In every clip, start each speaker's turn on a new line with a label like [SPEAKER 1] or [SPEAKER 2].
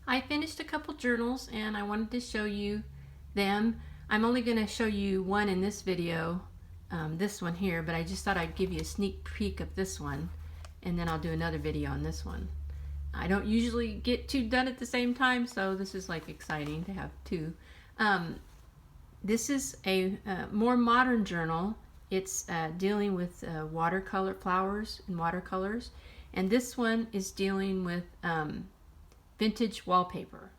[SPEAKER 1] I finished a couple journals and I wanted to show you them. I'm only going to show you one in this video, this one here, but I just thought I'd give you a sneak peek of this one, and then I'll do another video on this one. I don't usually get two done at the same time, so this is like exciting to have two. This is a more modern journal. It's dealing with watercolor flowers and watercolors, and this one is dealing with vintage wallpaper,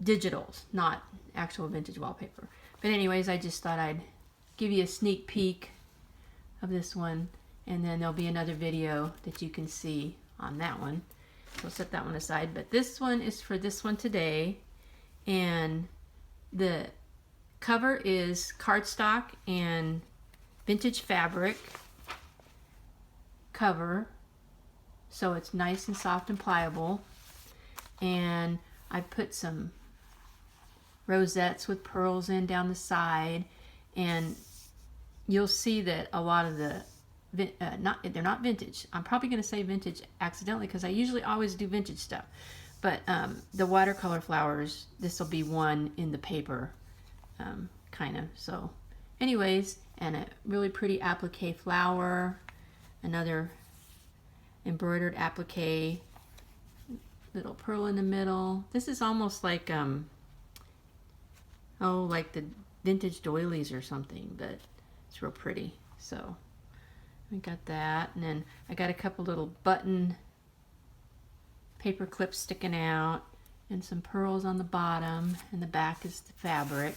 [SPEAKER 1] digitals, not actual vintage wallpaper. But anyways, I just thought I'd give you a sneak peek of this one, and then there'll be another video that you can see on that one. So I'll set that one aside, but this one is for this one today, and the cover is cardstock and vintage fabric cover, so it's nice and soft and pliable. And I put some rosettes with pearls in down the side, and you'll see that a lot of the they're not vintage. I'm probably going to say vintage accidentally because I usually always do vintage stuff, but the watercolor flowers, this will be one in the paper, kind of. So anyways, and a really pretty applique flower, another embroidered applique, little pearl in the middle. This is almost like like the vintage doilies or something, but it's real pretty. So I got that, and then I got a couple little button paper clips sticking out, and some pearls on the bottom, and the back is the fabric.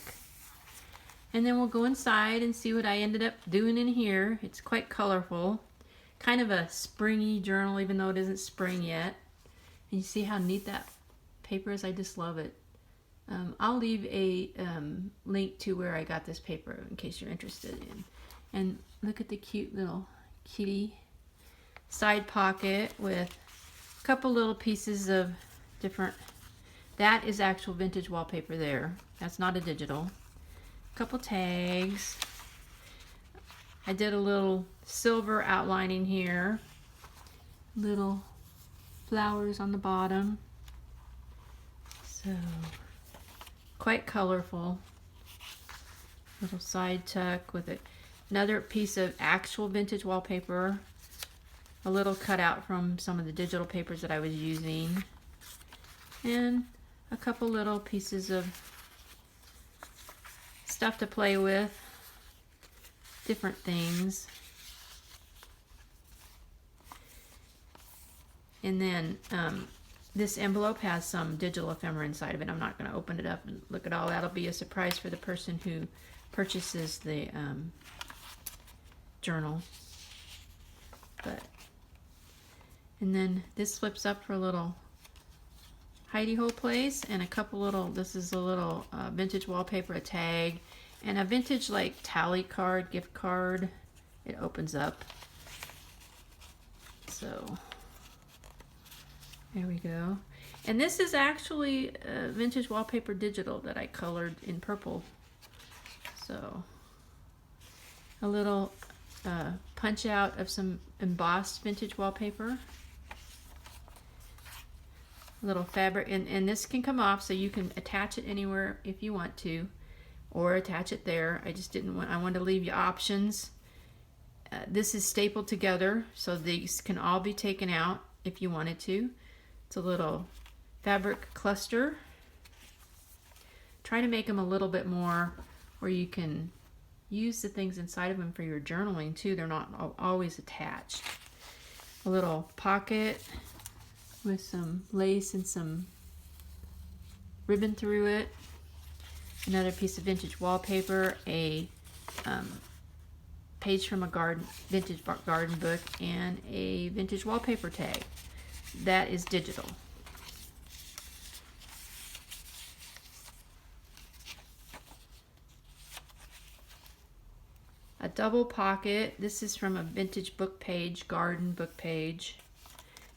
[SPEAKER 1] And then we'll go inside and see what I ended up doing in here. It's quite colorful, kind of a springy journal, even though it isn't spring yet. And you see how neat that paper is? I just love it. I'll leave a link to where I got this paper in case you're interested in. And look at the cute little kitty side pocket with a couple little pieces of different, that is actual vintage wallpaper there. That's not a digital. A couple tags. I did a little silver outlining here. Little flowers on the bottom. So quite colorful. Little side tuck with it. Another piece of actual vintage wallpaper. A little cutout from some of the digital papers that I was using. And a couple little pieces of stuff to play with. Different things. And then this envelope has some digital ephemera inside of it. I'm not going to open it up and look at all. That'll be a surprise for the person who purchases the journal. And then this flips up for a little hidey hole place, and a couple little, this is a little vintage wallpaper, a tag, and a vintage like tally card, gift card. It opens up. So there we go. And this is actually vintage wallpaper digital that I colored in purple. So a little punch out of some embossed vintage wallpaper. A little fabric, and this can come off, so you can attach it anywhere if you want to, or attach it there. I just didn't want, I wanted to leave you options. This is stapled together, so these can all be taken out if you wanted to. It's a little fabric cluster. Try to make them a little bit more where you can use the things inside of them for your journaling too. They're not always attached. A little pocket with some lace and some ribbon through it. Another piece of vintage wallpaper, a page from a vintage garden book, and a vintage wallpaper tag. That is digital. A double pocket. This is from a vintage book page, garden book page.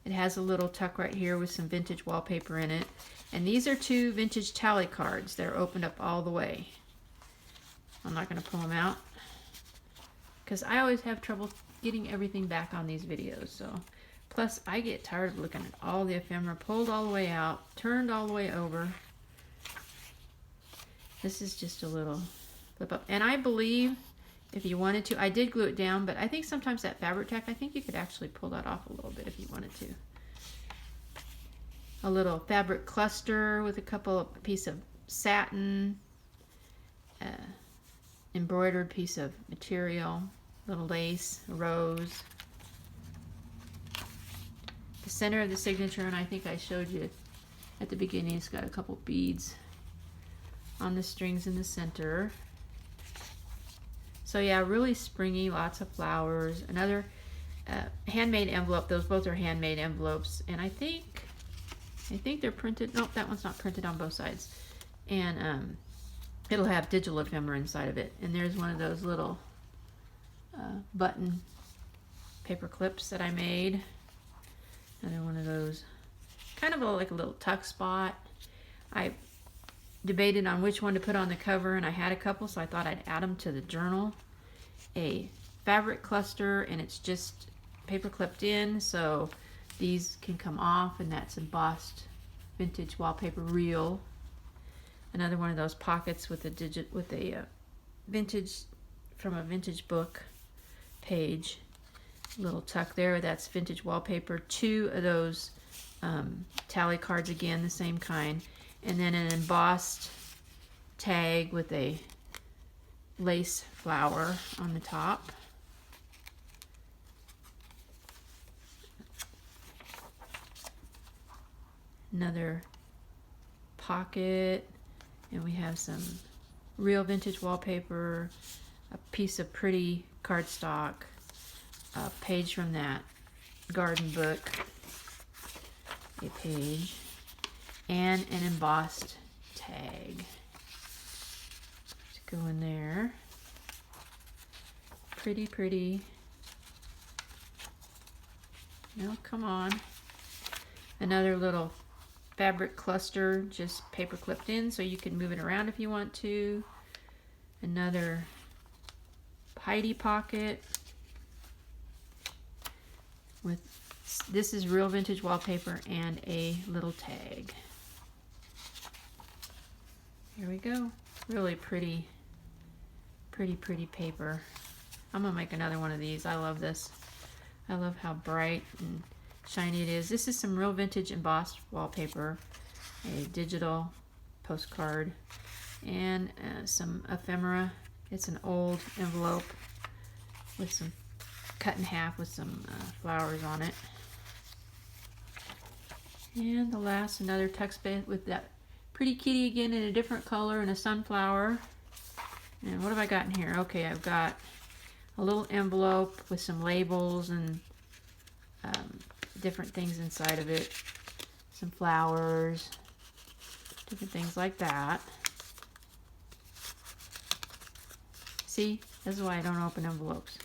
[SPEAKER 1] It has a little tuck right here with some vintage wallpaper in it. And these are two vintage tally cards. They're opened up all the way. I'm not going to pull them out because I always have trouble getting everything back on these videos. So Plus, I get tired of looking at all the ephemera pulled all the way out, turned all the way over. This is just a little flip up. And I believe if you wanted to, I did glue it down, but I think sometimes that fabric tack, I think you could actually pull that off a little bit if you wanted to. A little fabric cluster with a couple of piece of satin, embroidered piece of material, little lace, a rose. The center of the signature, and I think I showed you at the beginning, it's got a couple beads on the strings in the center. So yeah, really springy, lots of flowers. Another handmade envelope. Those both are handmade envelopes, and I think they're printed. Nope, that one's not printed on both sides. And it'll have digital ephemera inside of it. And there's one of those little button paper clips that I made. Another one of those, kind of like a little tuck spot. I debated on which one to put on the cover, and I had a couple, so I thought I'd add them to the journal. A fabric cluster, and it's just paper clipped in, so these can come off, and that's embossed vintage wallpaper reel. Another one of those pockets with a vintage, from a vintage book page. Little tuck there, that's vintage wallpaper. Two of those tally cards, again the same kind, and then an embossed tag with a lace flower on the top. Another pocket, and we have some real vintage wallpaper, a piece of pretty cardstock, a page from that garden book, a page, and an embossed tag to go in there. Pretty, pretty. No, come on. Another little fabric cluster, just paper clipped in, so you can move it around if you want to. Another Heidi pocket. With this is real vintage wallpaper and a little tag. Here we go. Really pretty, pretty paper. I'm gonna make another one of these. I love this. I love how bright and shiny it is. This is some real vintage embossed wallpaper, a digital postcard, and some ephemera. It's an old envelope with some cut in half with some flowers on it. And the last, another text bed with that pretty kitty again in a different color and a sunflower. And what have I got in here? Okay, I've got a little envelope with some labels and different things inside of it. Some flowers, different things like that. See, this is why I don't open envelopes.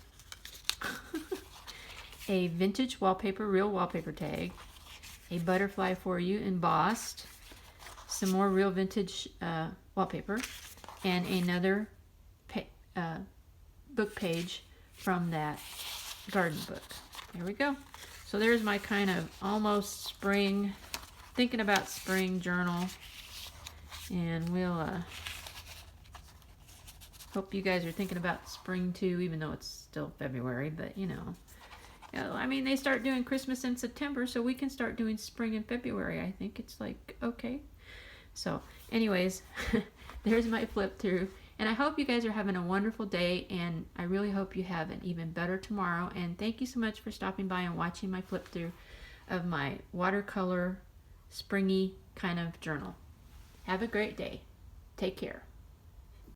[SPEAKER 1] A vintage wallpaper, real wallpaper tag, a butterfly for you embossed, some more real vintage wallpaper, and another book page from that garden book. There we go. So there's my kind of almost spring, thinking about spring journal, and we'll hope you guys are thinking about spring too, even though it's still February, but you know. I mean, they start doing Christmas in September, so we can start doing spring in February. I think it's like, okay. So, anyways, there's my flip through. And I hope you guys are having a wonderful day, and I really hope you have an even better tomorrow. And thank you so much for stopping by and watching my flip through of my watercolor, springy kind of journal. Have a great day. Take care.